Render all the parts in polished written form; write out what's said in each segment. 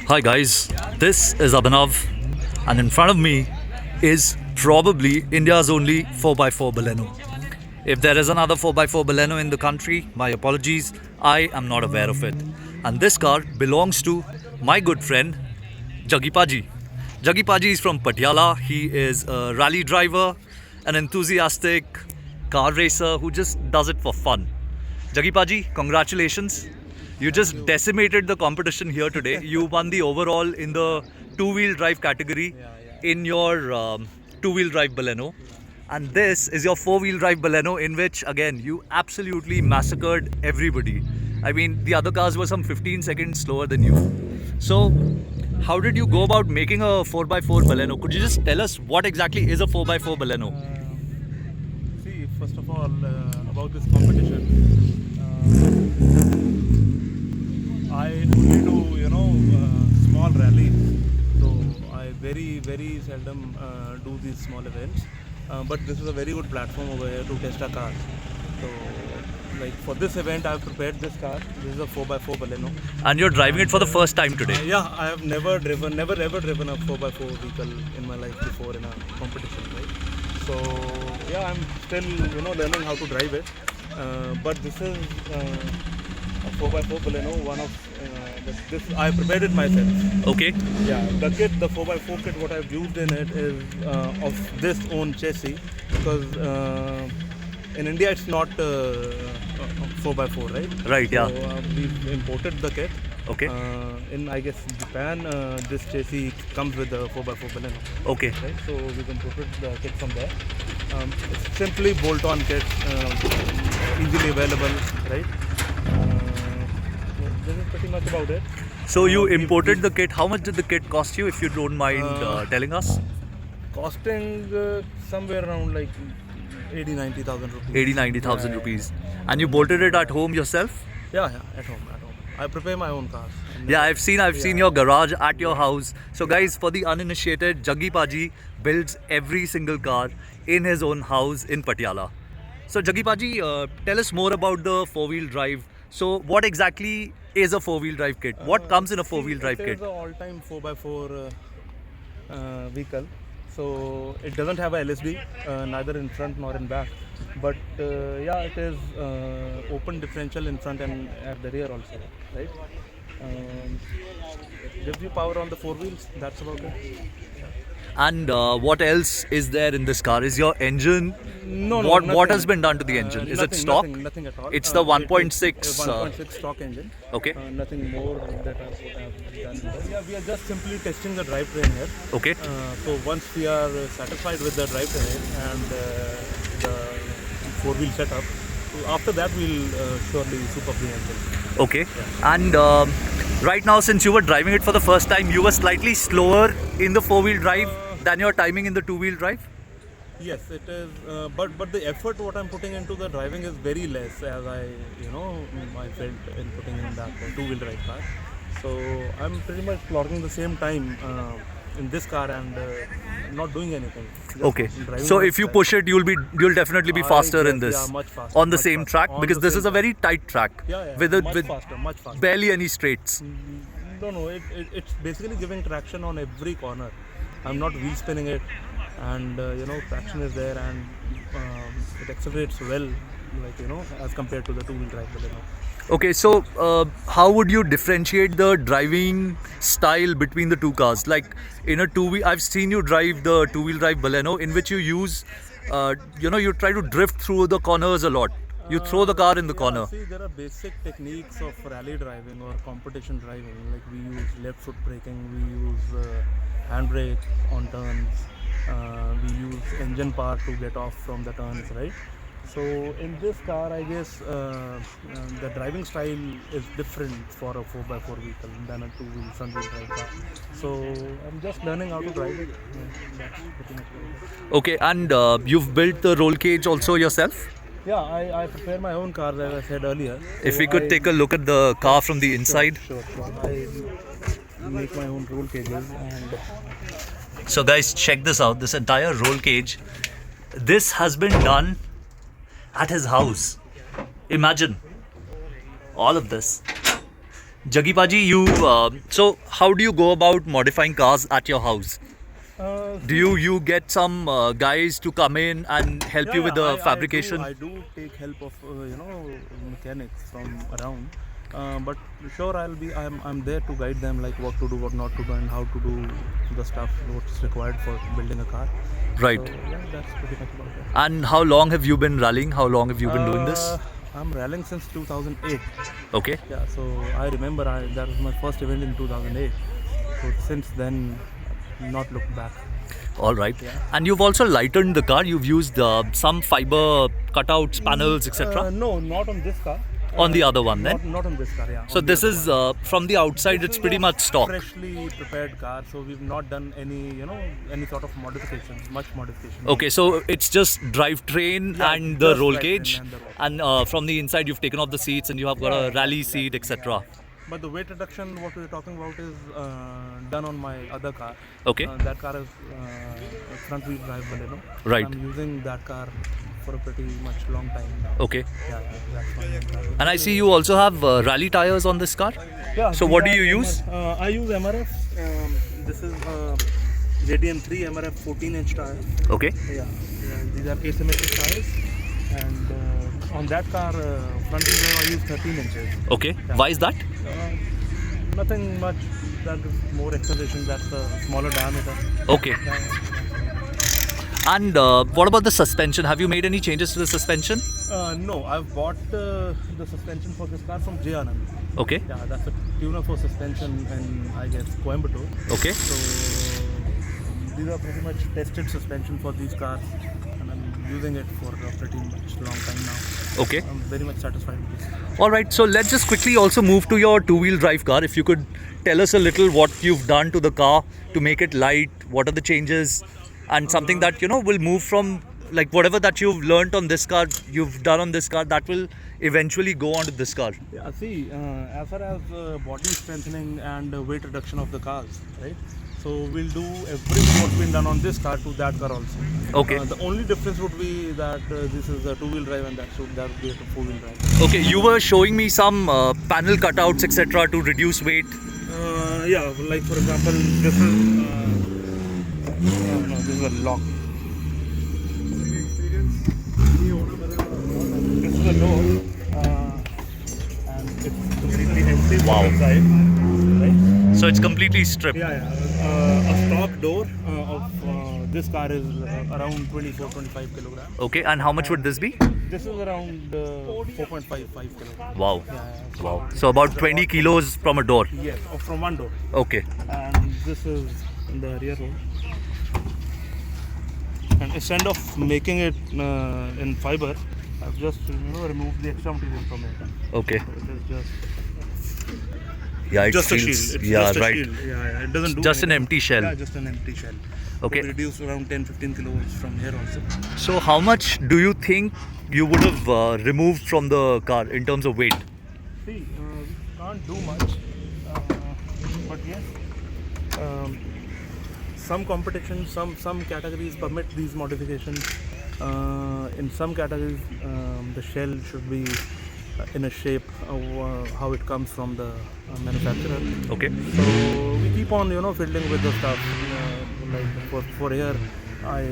Hi guys, this is Abhinav, and in front of me is probably India's only 4x4 Baleno. If there is another 4x4 Baleno in the country, my apologies, I am not aware of it. And this car belongs to my good friend Jaggi Paji. Jaggi Paji is from Patiala. He is a rally driver, an enthusiastic car racer who just does it for fun. Jaggi Paji, congratulations. You just decimated the competition here today. You won the overall in the two-wheel drive category in your two-wheel drive Baleno. And this is your four-wheel drive Baleno, in which again you absolutely massacred everybody. I mean, the other cars were some 15 seconds slower than you. So, how did you go about making a 4x4 Baleno? Could you just tell us what exactly is a 4x4 Baleno? See, first of all, about this competition, I only do, small rallies. So I very seldom do these small events. But this is a very good platform over here to test a car. So, like for this event, I've prepared this car. This is a 4x4 Baleno. And you're driving it for the first time today. Yeah, I have never ever driven a 4x4 vehicle in my life before in a competition, right? So yeah, I'm still learning how to drive it. But this is a 4x4 Baleno. One of this I prepared it myself. Okay. Yeah, the kit, the 4x4 kit, what I've used in it is of this own chassis, because in India it's not 4x4, right? Right, yeah. So we've imported the kit. Okay. In I guess Japan, this chassis comes with the 4x4 Baleno. Okay. Right, so we've imported the kit from there. It's simply bolt-on kit, easily available, right? This is pretty much about it. So you imported the kit. How much did the kit cost you, if you don't mind telling us? Costing somewhere around like 80,000-90,000 rupees. 80,000-90,000 rupees. And you bolted it at home yourself? Yeah, at home. I prepare my own cars. Yeah, I've seen your garage at your house. So guys, for the uninitiated, Jaggi Paji builds every single car in his own house in Patiala. So Jaggi Paji, tell us more about the four-wheel drive. So what exactly is a four-wheel drive kit? What comes in a four-wheel drive It kit? is an all-time 4x4 vehicle. So it doesn't have a LSD, neither in front nor in back. But yeah, it is open differential in front and at the rear also, right? Gives you power on the four wheels. That's about it. And what else is there in this car? Is your engine? No, What nothing. has been done to the engine? Is it stock? Nothing at all. It's the 1.6. 1.6 stock engine. Okay. Nothing more that I've done. Yeah, we are just simply testing the drivetrain here. Okay. So once we are satisfied with the drivetrain and the four-wheel setup, after that we'll surely soup up the engine. Okay. And right now, since you were driving it for the first time, you were slightly slower in the four-wheel drive than your timing in the two-wheel drive? Yes, it is. But the effort what I'm putting into the driving is very less, as I felt in putting in that two-wheel drive car. So I'm pretty much clocking the same time in this car and not doing anything. Just Okay. driving So the if you track. push it, you'll definitely be I faster in guess, this yeah, much faster, on the much same faster. track, On because the this same is a track. very tight track Yeah, with much faster, much faster. barely any straights. No, it's basically giving traction on every corner. I'm not wheel spinning it, and traction is there, and it accelerates well, as compared to the two-wheel drive. Okay, so how would you differentiate the driving style between the two cars? Like in a two-wheel, I've seen you drive the two-wheel drive Baleno, in which you use, you try to drift through the corners a lot. You throw the car in the corner. See, there are basic techniques of rally driving or competition driving. Like we use left foot braking, we use handbrake on turns, we use engine power to get off from the turns, right? So in this car, I guess the driving style is different for a 4x4 vehicle than a two-wheel front-wheel drive car. So I'm just learning how to drive it. That's pretty much what it is. Okay, and you've built the roll cage also yourself? Yeah, I prepare my own cars, as I said earlier. If So we could take a look at the car from the inside. Sure. I make my own roll cages and So guys, check this out. This entire roll cage, this has been done at his house. Imagine all of this. Jagipaji, you so how do you go about modifying cars at your house? Do you get some guys to come in and help you with the fabrication? I do take help of mechanics from around. But sure, I'm there to guide them, like what to do, what not to do, and how to do the stuff what's required for building a car. Right. So yeah, that's pretty much about it. And how long have you been rallying? How long have you been doing this? I'm rallying since 2008. Okay. Yeah, so I remember that was my first event in 2008. So since then, not looked back. All right. Yeah. And you've also lightened the car. You've used some fiber cutouts, panels, etc. No, not on this car. On the other one, then. Not on this car, yeah. So on the this other is one. from the outside. This It's is pretty a much stock. freshly prepared car, so we've not done any sort of modifications, much modification. Okay, so it's just drivetrain Yeah, and the just roll drivetrain cage, and the roll and from the inside you've taken off the seats and you have got a rally seat, etc. But the weight reduction, what we're talking about, is done on my other car. Okay. That car is front wheel drive Baleno. Right. I'm using that car for a pretty much long time now. Okay. Yeah, that's my main car. And I see you also have rally tires on this car. Yeah, So these what do are you use? I use MRF. This is JDM3 MRF 14-inch tire. Okay. Yeah, these are asymmetric tires. And on that car, front wheel drive, I use 13 inches. Okay. Why is that? Nothing much. That is more acceleration. That's a smaller diameter. Okay. Yeah. And what about the suspension? Have you made any changes to the suspension? No, I've bought the suspension for this car from J Anand. Okay. Yeah, that's a tuner for suspension in, I guess, Coimbatore. Okay. So these are pretty much tested suspension for these cars, and I'm using it for a pretty much long time now. Okay. I'm very much satisfied with this. All right. So let's just quickly also move to your two-wheel drive car. If you could tell us a little what you've done to the car to make it light. What are the changes? And something that will move from, like, whatever that you've learnt on this car, you've done on this car, that will eventually go onto this car. Yeah, see, as far as body strengthening and weight reduction of the cars, right? So we'll do everything what's been done on this car to that car also. Okay. The only difference would be that this is a two-wheel drive and that would be a four-wheel drive. Okay, you were showing me some panel cutouts, etc., to reduce weight. Yeah, like for example, this is no, this is a lock. This is a door, and it's completely empty Wow. from inside, right? So it's completely stripped. Yeah. A stock door of this car is around 24-25 kilograms. Okay, and how much would this be? This is around 4.55 kilograms. Wow. Yeah. Wow. So about 20 kilos from a door. Yes, or from one door. Okay. And this is the rear roll. And instead of making it in fiber, I've just removed the extra material from it. Okay. So it is just Yeah, it just a feels. shield. It's Yeah, just a right. shield. Yeah, it doesn't do Just an anything. empty shell. Yeah, just an empty shell. Okay. So we reduced around 10-15 kilos from here also. So how much do you think you would have removed from the car in terms of weight? See, we can't do much, but yes, some competitions, some categories permit these modifications. In some categories, the shell should be in a shape of how it comes from the manufacturer. Okay. So we keep on, fiddling with the stuff. Like for here, I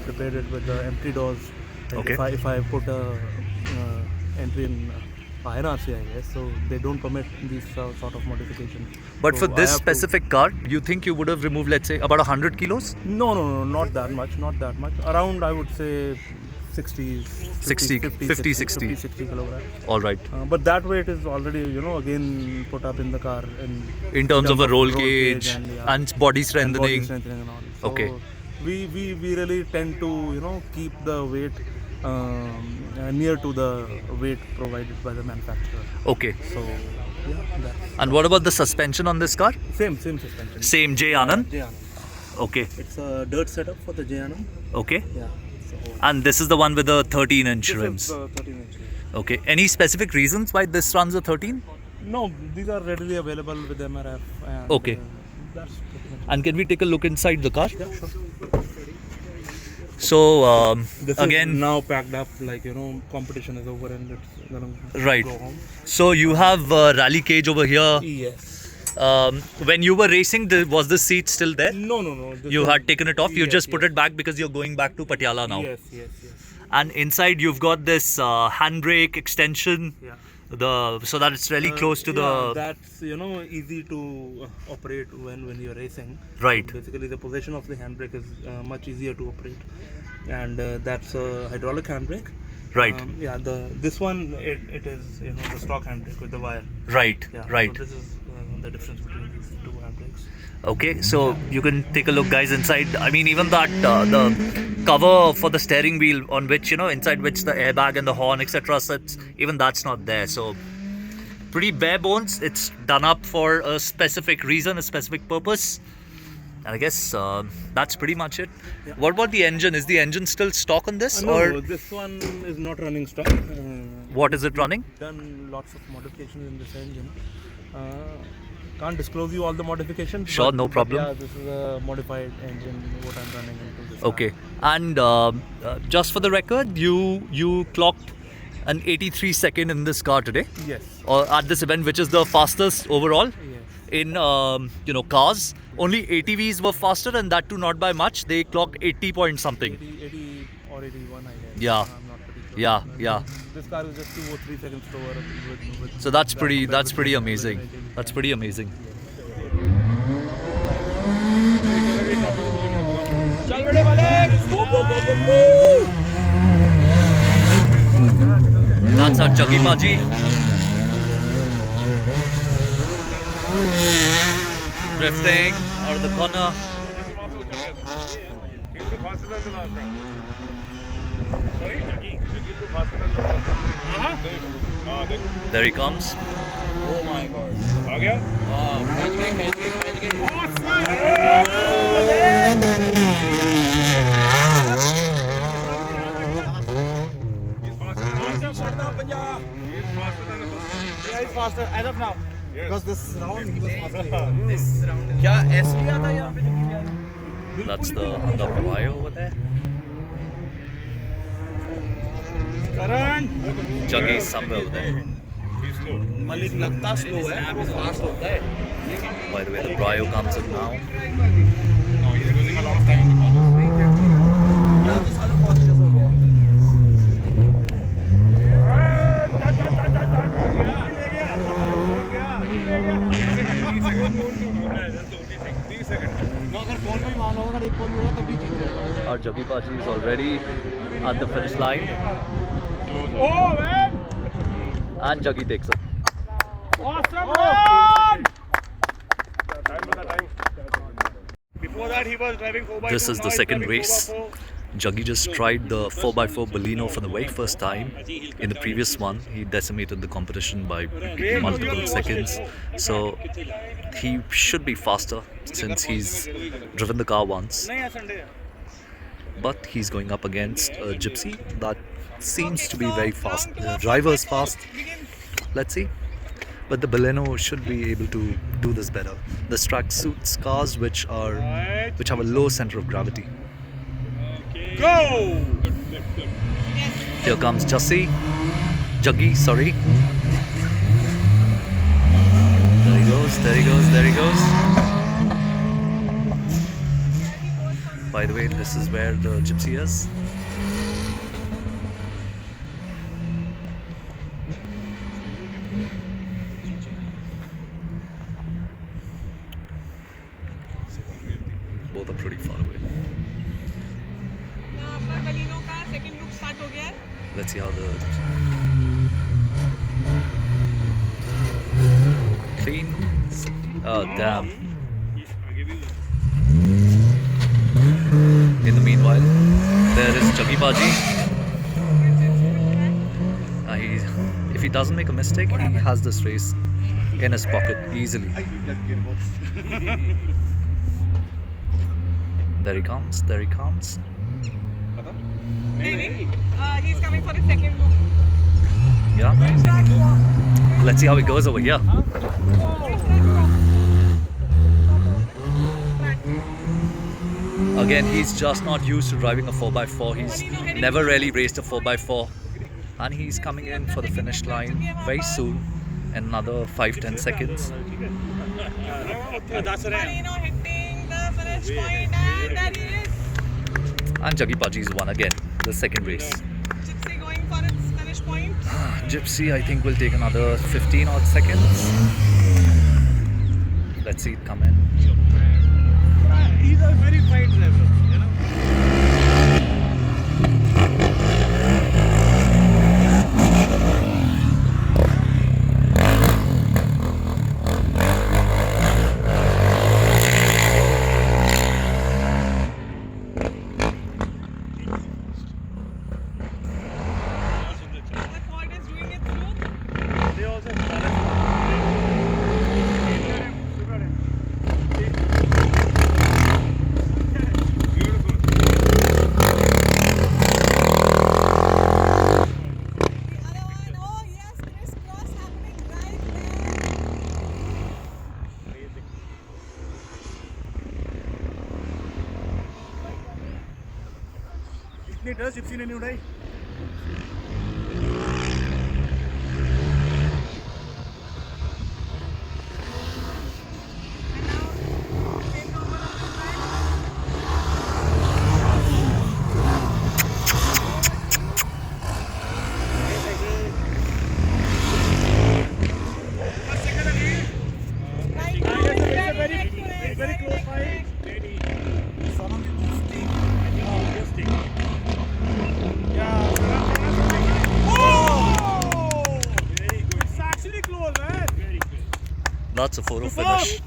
prepared it with the empty doors. Like Okay. if I put a entry in NRC, I guess, so they don't permit these sort of modifications. But So for I this have to- specific car, you think you would have removed, let's say, about 100 kilos? No, not that much. Around, I would say 60, 60 kilograms. All right. But that weight is already, again put up in the car In terms of a roll cage and, and body body strengthening. strengthening and all. So Okay. We really tend to keep the weight near to the weight provided by the manufacturer. Okay. So yeah, that's And what about the suspension on this car? same suspension. Same J Anand. J Anand. Okay. It's a dirt setup for the J Anand. Okay. Yeah. So And this is the one with the 13-inch this rims. is 13 inch. Okay. Any specific reasons why this runs a 13? No, these are readily available with MRF. And, Okay. that's pretty much. And can we take a look inside the car? Yeah, sure. So This again, is now packed up, like, you know, competition is over and it's gonna right. go home. So you have rally cage over here. Yes. When you were racing, was the seat still there? No. You had taken it off. You Yes, just put yes. it back because you're going back to Patiala now. Yes. And inside you've got this handbrake extension. Yeah. So that it's really close to Yeah, that's, you know, easy to operate when you're racing. Right. Basically, the position of the handbrake is much easier to operate, and that's a hydraulic handbrake. Right. This one it is, you know, the stock handbrake with the wire. Right. Yeah. Right. So this is the difference between these two handbrakes. Okay, so you can take a look, guys, inside. I mean, even that the cover for the steering wheel, on which, you know, inside which the airbag and the horn, etc. sits, even that's not there. So pretty bare bones. It's done up for a specific reason, a specific purpose. And I guess that's pretty much it. Yeah. What about the engine? Is the engine still stock on this, No, or this one is not running stock. what is it running? Done lots of modifications in this engine. Can't disclose you all the modifications. Sure, no problem. Yeah, this is a modified engine what I'm running into this. Okay, and just for the record, you clocked an 83-second in this car today, Yes. or at this event, which is the fastest overall Yes. in cars. Only ATVs were faster, and that too not by much. They clocked 80 point something. 80 or 81, I guess. Yeah. I'm not pretty sure. Yeah. This car is just 2 or 3 seconds slower. With So that's pretty compared with amazing. ATV. That's pretty amazing. That's our Juggy Maji. Drifting out of the corner. There he comes. Yeah, he's faster as of now. Because this round he was faster. क्या ऐसे भी आता है यहाँ पे? That's the Brio over there. Karan Juggy somewhere over there. Malik लगता slow है वो फास्ट होता है. By the way, the Brio comes in now. अगर कौन भी मान होगा एक कौन होगा तभी जीत जाएगा. Our Juggy Paji is already at the finish line. Oh man! And Juggy takes it. Awesome run! Before that he was driving 4x4. This is the second race. Juggy just tried the 4x4 Baleno for the very first time. In the previous one, he decimated the competition by multiple seconds. So he should be faster since he's driven the car once. But he's going up against a Gypsy that seems to be very fast. The driver is fast. Let's see. But the Baleno should be able to do this better. This track suits cars which have a low center of gravity. Go! Here comes Juggy, sorry. There he goes. By the way, this is where the Gypsy is. Both are pretty far away. अपना Baleno का second look start हो गया है. Let's see how the clean. Oh damn. In the meanwhile, there is Juggy Baji. If he doesn't make a mistake, he has this race in his pocket easily. There he comes. He's coming for his second look. Yeah. Let's see how it goes over here. Again, he's just not used to driving a 4x4. He's never really raced a 4x4. And he's coming in for the finish line very soon, in another 5-10 seconds. Marino hitting the finish point, and there he is. And Jaggi Paji's won again, the second race. Gypsy going for its finish point. Gypsy, I think, will take another 15 odd seconds. Let's see it come in. He's a very fine driver, you know. The Ford is doing it smooth. They also The other one, oh yes, crisscross happening right there. इतनी dust Gypsy ने नहीं उड़ाई very close fight. Oh! It's actually close, man. That's a photo finish.